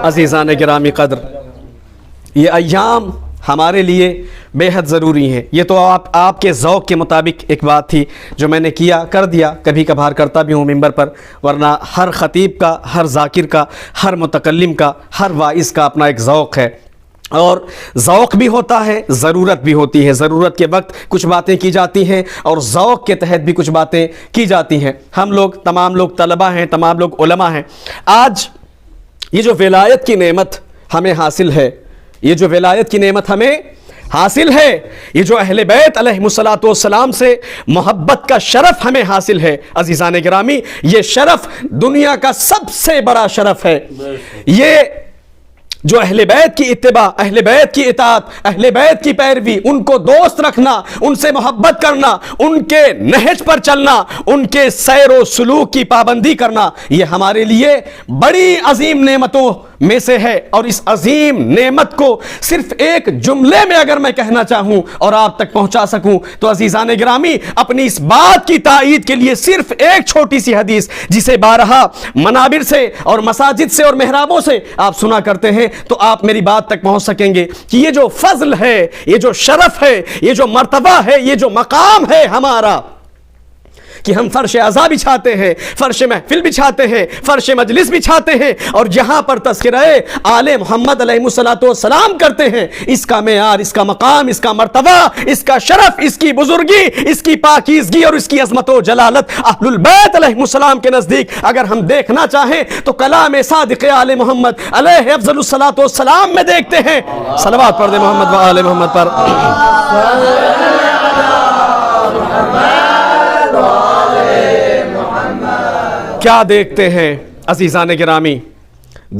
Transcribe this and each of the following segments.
عزیزان گرامی قدر، یہ ایام ہمارے لیے بے حد ضروری ہیں۔ یہ تو آپ کے ذوق کے مطابق ایک بات تھی جو میں نے کر دیا، کبھی کبھار کرتا بھی ہوں ممبر پر، ورنہ ہر خطیب کا، ہر ذاکر کا، ہر متکلم کا، ہر واعظ کا اپنا ایک ذوق ہے، اور ذوق بھی ہوتا ہے، ضرورت بھی ہوتی ہے۔ ضرورت کے وقت کچھ باتیں کی جاتی ہیں اور ذوق کے تحت بھی کچھ باتیں کی جاتی ہیں۔ ہم لوگ تمام لوگ طلبہ ہیں، تمام لوگ علماء ہیں۔ آج یہ جو ولایت کی نعمت ہمیں حاصل ہے، یہ جو ولایت کی نعمت ہمیں حاصل ہے، یہ جو اہل بیت علیہ الصلوۃ والسلام سے محبت کا شرف ہمیں حاصل ہے، عزیزان گرامی، یہ شرف دنیا کا سب سے بڑا شرف ہے۔ یہ جو اہل بیت کی اتباع، اہل بیت کی اطاعت، اہل بیت کی پیروی، ان کو دوست رکھنا، ان سے محبت کرنا، ان کے نہج پر چلنا، ان کے سیر و سلوک کی پابندی کرنا، یہ ہمارے لیے بڑی عظیم نعمتوں میں سے ہے۔ اور اس عظیم نعمت کو صرف ایک جملے میں اگر میں کہنا چاہوں اور آپ تک پہنچا سکوں تو عزیزان گرامی، اپنی اس بات کی تائید کے لیے صرف ایک چھوٹی سی حدیث جسے بارہا منابر سے اور مساجد سے اور محرابوں سے آپ سنا کرتے ہیں تو آپ میری بات تک پہنچ سکیں گے کہ یہ جو فضل ہے، یہ جو شرف ہے، یہ جو مرتبہ ہے، یہ جو مقام ہے ہمارا، کہ ہم فرش عزا بچھاتے ہیں، فرش محفل بچھاتے ہیں، فرش مجلس بچھاتے ہیں، اور جہاں پر تذکرہ آل محمد علیہ الصلوۃ والسلام کرتے ہیں، اس کا معیار، اس کا مقام، اس کا مرتبہ، اس کا شرف، اس کی بزرگی، اس کی پاکیزگی اور اس کی عظمت و جلالت اہل البیت علیہ السلام کے نزدیک اگر ہم دیکھنا چاہیں تو کلام صادق آل محمد علیہ افضل الصلوۃ والسلام میں دیکھتے ہیں۔ صلوات پڑھ دیں محمد و آل محمد پر۔ کیا دیکھتے ہیں عزیزان گرامی؟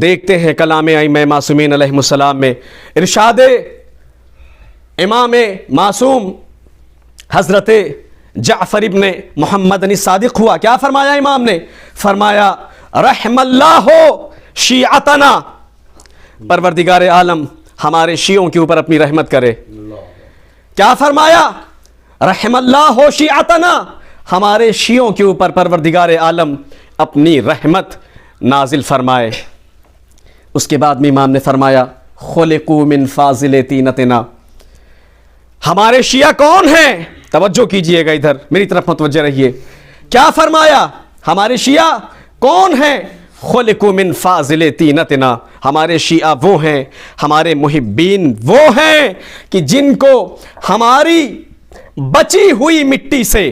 دیکھتے ہیں کلام ائمہ معصومین علیہ السلام میں ارشاد امام معصوم حضرت جعفر ابن محمد صادق ہوا۔ کیا فرمایا امام نے؟ فرمایا رحم اللہ شیعتنا، پروردگار عالم ہمارے شیعوں کے اوپر اپنی رحمت کرے۔ کیا فرمایا؟ رحم اللہ شیعتنا، ہمارے شیعوں کے اوپر پروردگار عالم اپنی رحمت نازل فرمائے۔ اس کے بعد میں امام نے فرمایا خلقوا من فاضل طینتنا، ہمارے شیعہ کون ہیں؟ توجہ کیجئے گا، ادھر میری طرف متوجہ رہیے۔ کیا فرمایا؟ ہمارے شیعہ کون ہیں؟ خلقوا من فاضل طینتنا، ہمارے شیعہ وہ ہیں، ہمارے محبین وہ ہیں کہ جن کو ہماری بچی ہوئی مٹی سے،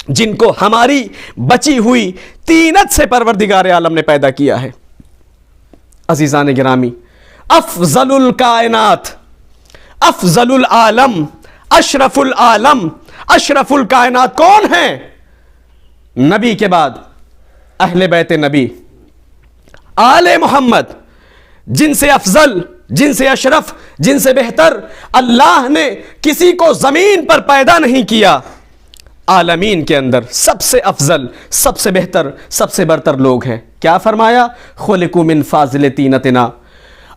جن کو ہماری بچی ہوئی طینت سے پروردگار عالم نے پیدا کیا ہے۔ عزیزان گرامی، افضل الکائنات، افضل العالم، اشرف العالم، اشرف الکائنات کون ہیں؟ نبی کے بعد اہل بیت نبی، آل محمد، جن سے افضل، جن سے اشرف، جن سے بہتر اللہ نے کسی کو زمین پر پیدا نہیں کیا۔ عالمین کے اندر سب سے افضل، سب سے بہتر، سب سے برتر لوگ ہیں۔ کیا فرمایا؟ خلقوا من فاضل طینتنا،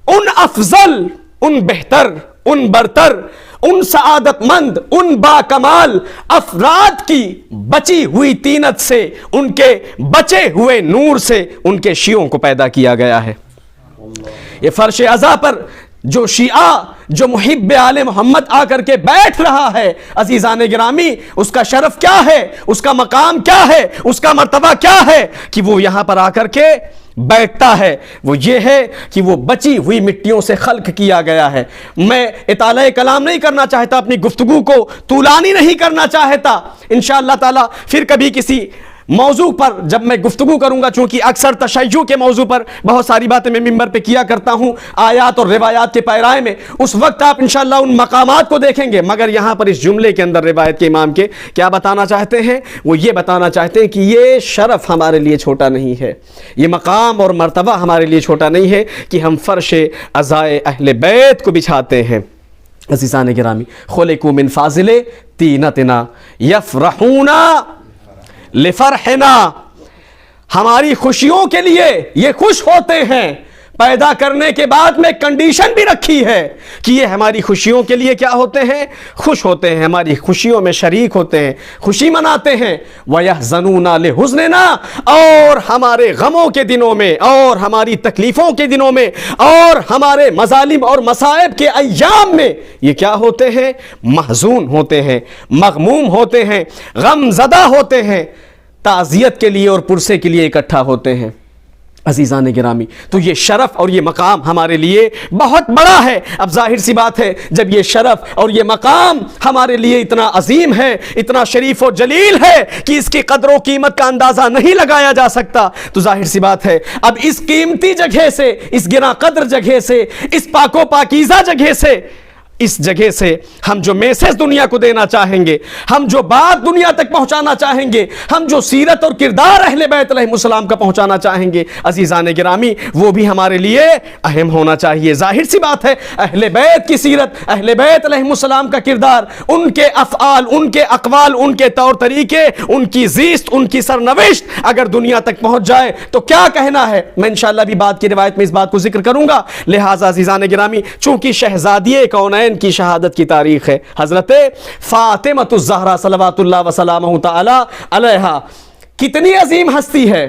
ان افضل، ان بہتر، ان برتر، ان سعادت مند، ان باکمال افراد کی بچی ہوئی طینت سے، ان کے بچے ہوئے نور سے ان کے شیعوں کو پیدا کیا گیا ہے۔ یہ فرش عزا پر جو شیعہ، جو محب آل محمد آ کر کے بیٹھ رہا ہے، عزیزان گرامی، اس کا شرف کیا ہے؟ اس کا مقام کیا ہے؟ اس کا مرتبہ کیا ہے کہ وہ یہاں پر آ کر کے بیٹھتا ہے؟ وہ یہ ہے کہ وہ بچی ہوئی مٹیوں سے خلق کیا گیا ہے۔ میں اطالہ کلام نہیں کرنا چاہتا، اپنی گفتگو کو طولانی نہیں کرنا چاہتا۔ انشاءاللہ تعالی پھر کبھی کسی موضوع پر جب میں گفتگو کروں گا، چونکہ اکثر تشیع کے موضوع پر بہت ساری باتیں میں ممبر پہ کیا کرتا ہوں آیات اور روایات کے پیرائے میں، اس وقت آپ انشاءاللہ ان مقامات کو دیکھیں گے۔ مگر یہاں پر اس جملے کے اندر روایت کے امام کے کیا بتانا چاہتے ہیں؟ وہ یہ بتانا چاہتے ہیں کہ یہ شرف ہمارے لیے چھوٹا نہیں ہے، یہ مقام اور مرتبہ ہمارے لیے چھوٹا نہیں ہے کہ ہم فرش عزائے اہل بیت کو بچھاتے ہیں۔ عزیزان گرامی، خلقوا من فاضل طینتنا یفرحون لفرحنا، ہماری خوشیوں کے لیے یہ خوش ہوتے ہیں، پیدا کرنے کے بعد میں کنڈیشن بھی رکھی ہے کہ یہ ہماری خوشیوں کے لیے کیا ہوتے ہیں؟ خوش ہوتے ہیں، ہماری خوشیوں میں شریک ہوتے ہیں، خوشی مناتے ہیں۔ وَيَحْزَنُونَ لِحُزْنِنَا، اور ہمارے غموں کے دنوں میں اور ہماری تکلیفوں کے دنوں میں اور ہمارے مظالم اور مصائب کے ایام میں یہ کیا ہوتے ہیں؟ محزون ہوتے ہیں، مغموم ہوتے ہیں، غم زدہ ہوتے ہیں، تعزیت کے لیے اور پرسے کے لیے اکٹھا ہوتے ہیں۔ عزیزان گرامی، تو یہ شرف اور یہ مقام ہمارے لیے بہت بڑا ہے۔ اب ظاہر سی بات ہے، جب یہ شرف اور یہ مقام ہمارے لیے اتنا عظیم ہے، اتنا شریف و جلیل ہے کہ اس کی قدر و قیمت کا اندازہ نہیں لگایا جا سکتا، تو ظاہر سی بات ہے اب اس قیمتی جگہ سے، اس گراں قدر جگہ سے، اس پاک و پاکیزہ جگہ سے، اس جگہ سے ہم جو میسج دنیا کو دینا چاہیں گے، ہم جو بات دنیا تک پہنچانا چاہیں گے، ہم جو سیرت اور کردار اہل بیت علیہ السلام کا پہنچانا چاہیں گے، عزیزان گرامی، وہ بھی ہمارے لیے اہم ہونا چاہیے۔ ظاہر سی بات ہے، اہل بیت کی سیرت، اہل بیت علیہ السلام کا کردار، ان کے افعال، ان کے اقوال، ان کے طور طریقے، ان کی زیست، ان کی سرنوشت اگر دنیا تک پہنچ جائے تو کیا کہنا ہے۔ میں انشاءاللہ بھی بعد کی روایت میں اس بات کو ذکر کروں گا۔ لہٰذا عزیزان گرامی، چونکہ شہزادی کونین کی شہادت کی تاریخ ہے، حضرت فاطمہ الزہرا صلوات اللہ وسلامہ تعالی علیہا، کتنی عظیم ہستی ہے،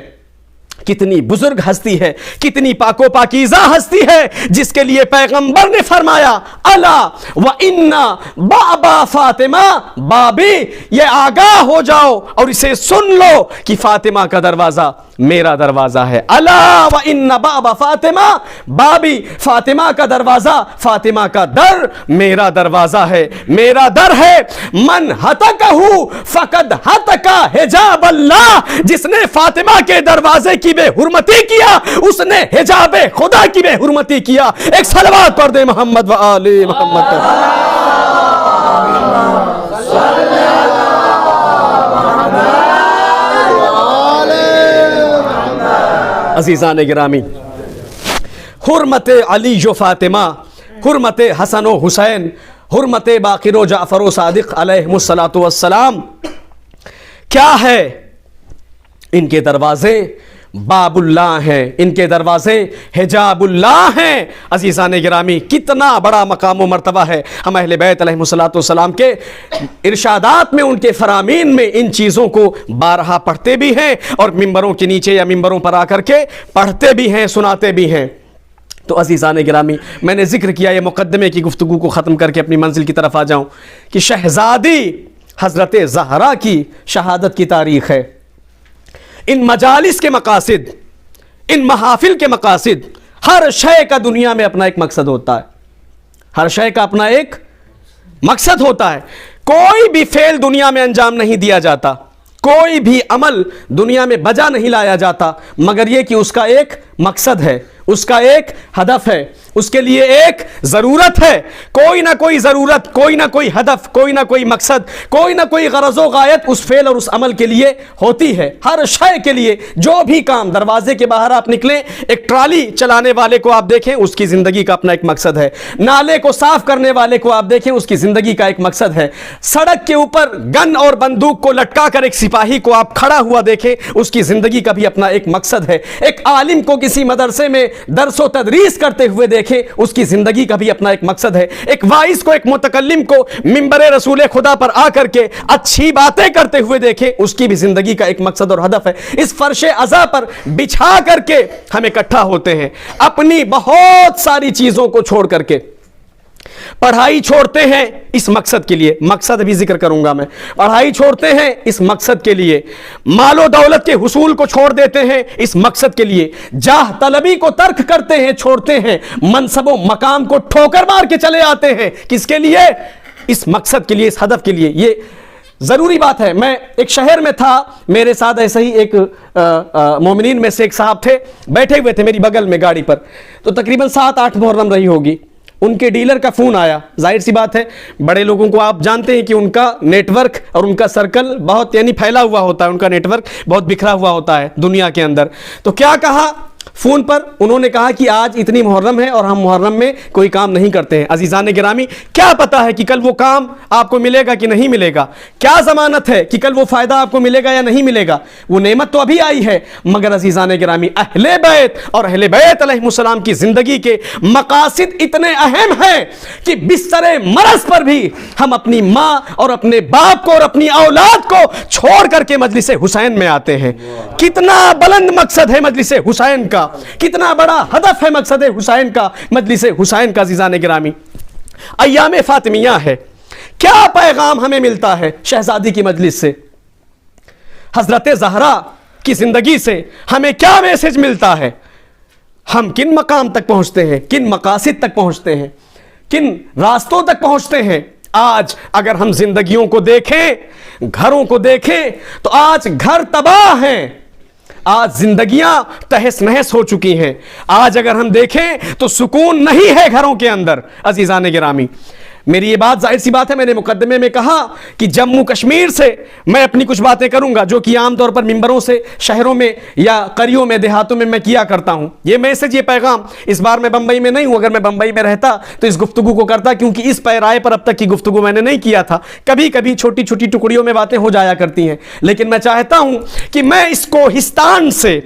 کتنی بزرگ ہستی ہے، کتنی پاک و پاکیزہ ہستی ہے، جس کے لیے پیغمبر نے فرمایا الا وَإِنَّ بَابَ فاطمہ، بابی، یہ آگاہ ہو جاؤ اور اسے سن لو کہ فاطمہ کا دروازہ میرا دروازہ ہے۔ الا وَإِنَّ بَابَ فاطمہ، بابی، فاطمہ کا دروازہ، فاطمہ کا در میرا دروازہ ہے، میرا در ہے۔ من ہتکہ فقد ہتک حجاب اللہ، جس نے فاطمہ کے دروازے کی بے حرمتی کیا، اس نے حجاب خدا کی بے حرمتی کیا۔ ایک صلوات پڑھ دے محمد و آل محمد۔ عزیزان گرامی، حرمت علی و فاطمہ، حرمت حسن و حسین، حرمت باقر و جعفر و صادق علیہ السلام کیا ہے؟ ان کے دروازے باب اللہ ہیں، ان کے دروازے حجاب اللہ ہیں۔ عزیزان گرامی، کتنا بڑا مقام و مرتبہ ہے۔ ہم اہل بیت علیہ السلام کے ارشادات میں، ان کے فرامین میں ان چیزوں کو بارہا پڑھتے بھی ہیں اور ممبروں کے نیچے یا ممبروں پر آ کر کے پڑھتے بھی ہیں، سناتے بھی ہیں۔ تو عزیزان گرامی، میں نے ذکر کیا، یہ مقدمے کی گفتگو کو ختم کر کے اپنی منزل کی طرف آ جاؤں، کہ شہزادی حضرت زہرا کی شہادت کی تاریخ ہے۔ ان مجالس کے مقاصد، ان محافل کے مقاصد، ہر شے کا دنیا میں اپنا ایک مقصد ہوتا ہے، ہر شے کا اپنا ایک مقصد ہوتا ہے۔ کوئی بھی فعل دنیا میں انجام نہیں دیا جاتا، کوئی بھی عمل دنیا میں بجا نہیں لایا جاتا، مگر یہ کہ اس کا ایک مقصد ہے، اس کا ایک ہدف ہے، اس کے لیے ایک ضرورت ہے۔ کوئی نہ کوئی ضرورت، کوئی نہ کوئی ہدف، کوئی نہ کوئی مقصد، کوئی نہ کوئی غرض و غایت اس فعل اور اس عمل کے لیے ہوتی ہے۔ ہر شے کے لیے، جو بھی کام، دروازے کے باہر آپ نکلیں، ایک ٹرالی چلانے والے کو آپ دیکھیں، اس کی زندگی کا اپنا ایک مقصد ہے۔ نالے کو صاف کرنے والے کو آپ دیکھیں، اس کی زندگی کا ایک مقصد ہے۔ سڑک کے اوپر گن اور بندوق کو لٹکا کر ایک سپاہی کو آپ کھڑا ہوا دیکھیں، اس کی زندگی کا بھی اپنا ایک مقصد ہے۔ ایک عالم کو کسی مدرسے میں درس و تدریس کرتے ہوئے دیکھیں، اس کی زندگی کا بھی اپنا ایک مقصد ہے۔ ایک وائس کو، ایک متکلم کو ممبر رسول خدا پر آ کر کے اچھی باتیں کرتے ہوئے دیکھیں، اس کی بھی زندگی کا ایک مقصد اور ہدف ہے۔ اس فرش عزا پر بچھا کر کے ہم اکٹھا ہوتے ہیں، اپنی بہت ساری چیزوں کو چھوڑ کر کے۔ پڑھائی چھوڑتے ہیں اس مقصد کے لیے، مقصد بھی ذکر کروں گا میں۔ پڑھائی چھوڑتے ہیں اس مقصد کے لیے، مال و دولت کے حصول کو چھوڑ دیتے ہیں اس مقصد کے لیے، جاہ طلبی کو ترک کرتے ہیں، چھوڑتے ہیں، منصب و مقام کو ٹھوکر مار کے چلے آتے ہیں۔ کس کے لیے؟ اس مقصد کے لیے، اس ہدف کے لیے۔ یہ ضروری بات ہے۔ میں ایک شہر میں تھا، میرے ساتھ ایسے ہی ایک مومنین میں سے ایک صاحب تھے، بیٹھے ہوئے تھے میری بغل میں گاڑی پر، تو تقریباً 7-8 محرم رہی ہوگی۔ ان کے ڈیلر کا فون آیا۔ ظاہر سی بات ہے، بڑے لوگوں کو آپ جانتے ہیں کہ ان کا نیٹ ورک اور ان کا سرکل بہت پھیلا ہوا ہوتا ہے، ان کا نیٹ ورک بہت بکھرا ہوا ہوتا ہے دنیا کے اندر۔ تو کیا کہا فون پر انہوں نے کہا کہ آج اتنی محرم ہے اور ہم محرم میں کوئی کام نہیں کرتے ہیں. عزیزان گرامی کیا پتا ہے کہ کل وہ کام آپ کو ملے گا کہ نہیں ملے گا؟ کیا ضمانت ہے کہ کل وہ فائدہ آپ کو ملے گا یا نہیں ملے گا؟ وہ نعمت تو ابھی آئی ہے. مگر عزیزان گرامی اہل بیت اور اہل بیت علیہ السلام کی زندگی کے مقاصد اتنے اہم ہیں کہ بستر مرض پر بھی ہم اپنی ماں اور اپنے باپ کو اور اپنی اولاد کو چھوڑ کر کے مجلس حسین میں آتے ہیں. کتنا بلند مقصد ہے مجلس حسین کا، کتنا بڑا ہدف ہے مقصد حسین کا، مجلس حسین کا. عزیزان گرامی ایام فاطمیہ ہے، کیا پیغام ہمیں ملتا ہے شہزادی کی مجلس سے؟ حضرت زہرا کی زندگی سے ہمیں کیا میسج ملتا ہے؟ ہم کن مقام تک پہنچتے ہیں، کن مقاصد تک پہنچتے ہیں، کن راستوں تک پہنچتے ہیں؟ آج اگر ہم زندگیوں کو دیکھیں، گھروں کو دیکھیں، تو آج گھر تباہ ہیں، آج زندگیاں تہس نہس ہو چکی ہیں. آج اگر ہم دیکھیں تو سکون نہیں ہے گھروں کے اندر. عزیزان گرامی میری یہ بات ظاہر سی بات ہے، میں نے مقدمے میں کہا کہ جموں کشمیر سے میں اپنی کچھ باتیں کروں گا جو کہ عام طور پر ممبروں سے شہروں میں یا قریوں میں دیہاتوں میں کیا کرتا ہوں. یہ میسج، یہ پیغام اس بار میں بمبئی میں نہیں ہوں. اگر میں بمبئی میں رہتا تو اس گفتگو کو کرتا، کیونکہ اس پیرائے پر اب تک کی گفتگو میں نے نہیں کیا تھا. کبھی کبھی چھوٹی چھوٹی ٹکڑیوں میں باتیں ہو جایا کرتی ہیں، لیکن میں چاہتا ہوں کہ میں اس کوہستان سے،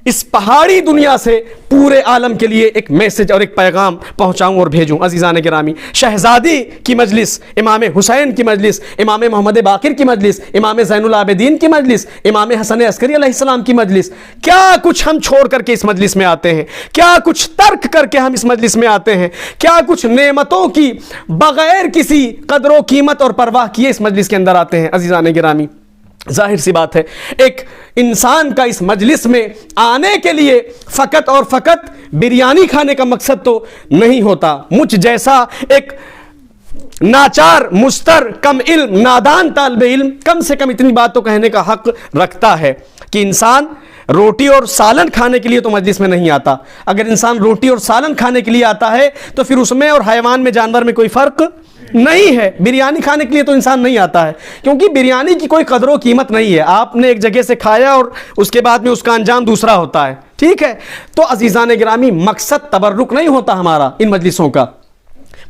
اس پہاڑی دنیا سے پورے عالم کے لیے ایک میسج اور ایک پیغام پہنچاؤں اور بھیجوں. عزیزان گرامی شہزادی کی مجلس، امام حسین کی مجلس، امام محمد باقر کی مجلس، امام زین العابدین کی مجلس، امام حسن عسکری علیہ السلام کی مجلس، کیا کچھ ہم چھوڑ کر کے اس مجلس میں آتے ہیں، کیا کچھ ترک کر کے ہم اس مجلس میں آتے ہیں، کیا کچھ نعمتوں کی بغیر کسی قدر و قیمت اور پرواہ کیے اس مجلس کے اندر آتے ہیں. عزیزان گرامی ظاہر سی بات ہے ایک انسان کا اس مجلس میں آنے کے لیے فقط اور فقط بریانی کھانے کا مقصد تو نہیں ہوتا. مجھ جیسا ایک ناچار، مستر، کم علم، نادان طالب علم کم سے کم اتنی بات تو کہنے کا حق رکھتا ہے کہ انسان روٹی اور سالن کھانے کے لیے تو مجلس میں نہیں آتا. اگر انسان روٹی اور سالن کھانے کے لیے آتا ہے تو پھر اس میں اور حیوان میں، جانور میں کوئی فرق نہیں ہے. بریانی کھانے کے لیے تو انسان نہیں آتا ہے، کیونکہ بریانی کی کوئی قدر و قیمت نہیں ہے. آپ نے ایک جگہ سے کھایا اور اس کے بعد میں اس کا انجام دوسرا ہوتا ہے. ٹھیک ہے، تو عزیزان گرامی مقصد تبرک نہیں ہوتا ہمارا ان مجلسوں کا،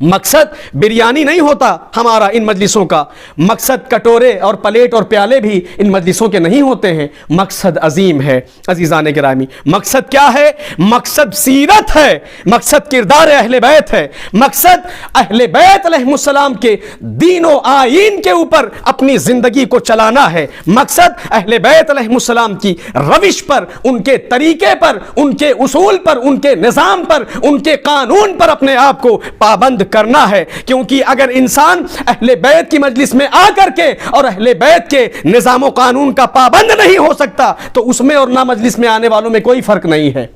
مقصد بریانی نہیں ہوتا ہمارا ان مجلسوں کا، مقصد کٹورے اور پلیٹ اور پیالے بھی ان مجلسوں کے نہیں ہوتے ہیں. مقصد عظیم ہے. عزیزان گرامی مقصد کیا ہے؟ مقصد سیرت ہے، مقصد کردار اہل بیت ہے، مقصد اہل بیت علیہ السلام کے دین و آئین کے اوپر اپنی زندگی کو چلانا ہے. مقصد اہل بیت علیہ السلام کی روش پر، ان کے طریقے پر، ان کے اصول پر، ان کے نظام پر، ان کے قانون پر اپنے آپ کو پابند کرنا ہے. کیونکہ اگر انسان اہل بیت کی مجلس میں آ کر کے اور اہل بیت کے نظام و قانون کا پابند نہیں ہو سکتا تو اس میں اور نہ مجلس میں آنے والوں میں کوئی فرق نہیں ہے.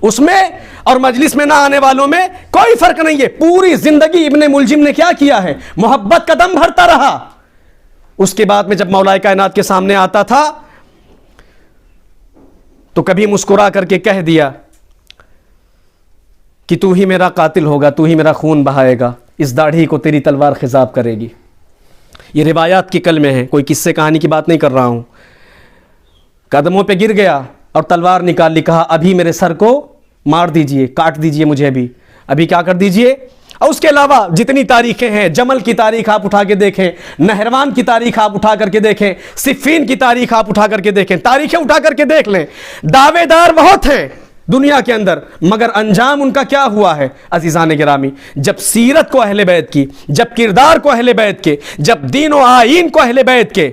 اس میں اور مجلس میں نہ آنے والوں میں کوئی فرق نہیں ہے. پوری زندگی ابن ملجم نے کیا کیا ہے؟ محبت کا دم بھرتا رہا. اس کے بعد میں جب مولا کائنات کے سامنے آتا تھا تو کبھی مسکرا کر کے کہہ دیا کہ تو ہی میرا قاتل ہوگا، تو ہی میرا خون بہائے گا، اس داڑھی کو تیری تلوار خضاب کرے گی. یہ روایات کی کلمے ہیں، کوئی قصے کہانی کی بات نہیں کر رہا ہوں. قدموں پہ گر گیا اور تلوار نکال لی، کہا ابھی میرے سر کو مار دیجئے، کاٹ دیجئے مجھے، ابھی کیا کر دیجئے. اور اس کے علاوہ جتنی تاریخیں ہیں، جمل کی تاریخ آپ اٹھا کے دیکھیں، نہروان کی تاریخ آپ اٹھا کر کے دیکھیں، صفین کی تاریخ آپ اٹھا کر کے دیکھیں، تاریخیں اٹھا کر کے دیکھ لیں. دعوے دار بہت ہیں دنیا کے اندر، مگر انجام ان کا کیا ہوا ہے؟ عزیزان گرامی جب سیرت کو اہل بیت کی، جب کردار کو اہل بیت کے، جب دین و آئین کو اہل بیت کے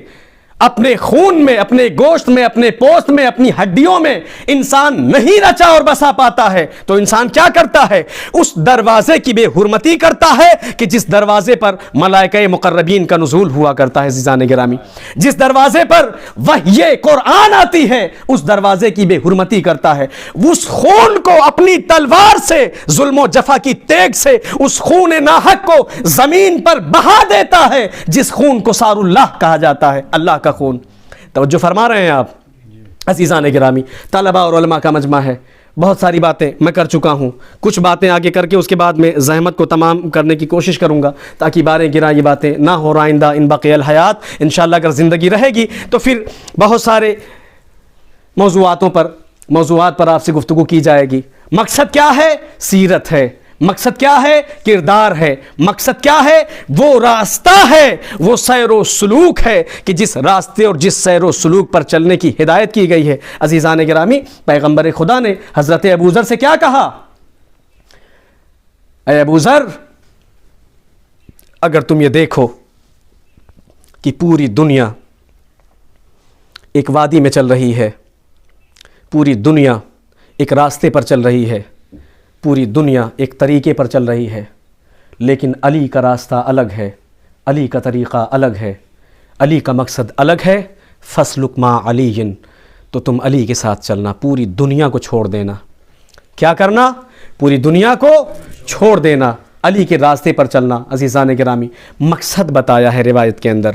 اپنے خون میں، اپنے گوشت میں، اپنے پوست میں، اپنی ہڈیوں میں انسان نہیں رچا اور بسا پاتا ہے تو انسان کیا کرتا ہے؟ اس دروازے کی بے حرمتی کرتا ہے کہ جس دروازے پر ملائکہ مقربین کا نزول ہوا کرتا ہے. عزیزان گرامی جس دروازے پر وحی قرآن آتی ہے اس دروازے کی بے حرمتی کرتا ہے. اس خون کو اپنی تلوار سے، ظلم و جفا کی تیگ سے اس خون ناحق کو زمین پر بہا دیتا ہے جس خون کو سار اللہ کہا جاتا ہے، اللہ کا خون. توجہ فرما رہے ہیں آپ؟ عزیزان گرامی طلباء اور علماء کا مجمع ہے. بہت ساری باتیں میں کر چکا ہوں، کچھ باتیں آگے کر کے اس کے بعد میں زحمت کو تمام کرنے کی کوشش کروں گا تاکہ باریں گرا یہ باتیں نہ ہو. آئندہ ان بقی الحیات انشاءاللہ اگر زندگی رہے گی تو پھر بہت سارے موضوعاتوں پر موضوعات پر آپ سے گفتگو کی جائے گی۔ مقصد کیا ہے؟ سیرت ہے۔ مقصد کیا ہے؟ کردار ہے۔ مقصد کیا ہے؟ وہ راستہ ہے، وہ سیر و سلوک ہے کہ جس راستے اور جس سیر و سلوک پر چلنے کی ہدایت کی گئی ہے۔ عزیزان گرامی، پیغمبر خدا نے حضرت ابو ذر سے کیا کہا؟ اے ابو ذر، اگر تم یہ دیکھو کہ پوری دنیا ایک وادی میں چل رہی ہے، پوری دنیا ایک راستے پر چل رہی ہے، پوری دنیا ایک طریقے پر چل رہی ہے، لیکن علی کا راستہ الگ ہے، علی کا طریقہ الگ ہے، علی کا مقصد الگ ہے، فَاسْلُكْ مَعَ عَلِيٍّ، تو تم علی کے ساتھ چلنا، پوری دنیا کو چھوڑ دینا۔ کیا کرنا؟ پوری دنیا کو چھوڑ دینا، علی کے راستے پر چلنا۔ عزیزان گرامی، مقصد بتایا ہے روایت کے اندر،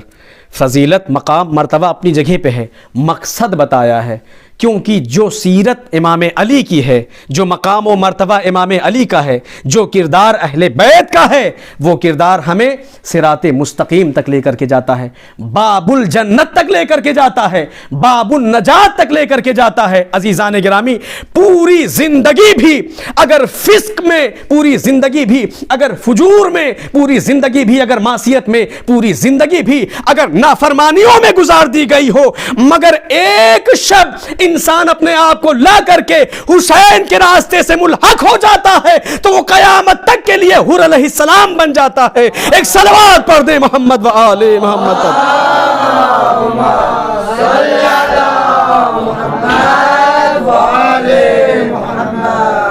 فضیلت مقام مرتبہ اپنی جگہ پہ ہے، مقصد بتایا ہے، کیونکہ جو سیرت امام علی کی ہے، جو مقام و مرتبہ امام علی کا ہے، جو کردار اہل بیت کا ہے، وہ کردار ہمیں صراط مستقیم تک لے کر کے جاتا ہے، باب الجنت تک لے کر کے جاتا ہے، باب النجات تک لے کر کے جاتا ہے۔ عزیزان گرامی، پوری زندگی بھی اگر فسق میں، پوری زندگی بھی اگر فجور میں، پوری زندگی بھی اگر معصیت میں، پوری زندگی بھی اگر نافرمانیوں میں گزار دی گئی ہو، مگر ایک شب انسان اپنے آپ کو لا کر کے حسین کے راستے سے ملحق ہو جاتا ہے تو وہ قیامت تک کے لیے حور علیہ السلام بن جاتا ہے۔ ایک صلوات پڑھ دے محمد و آل محمد۔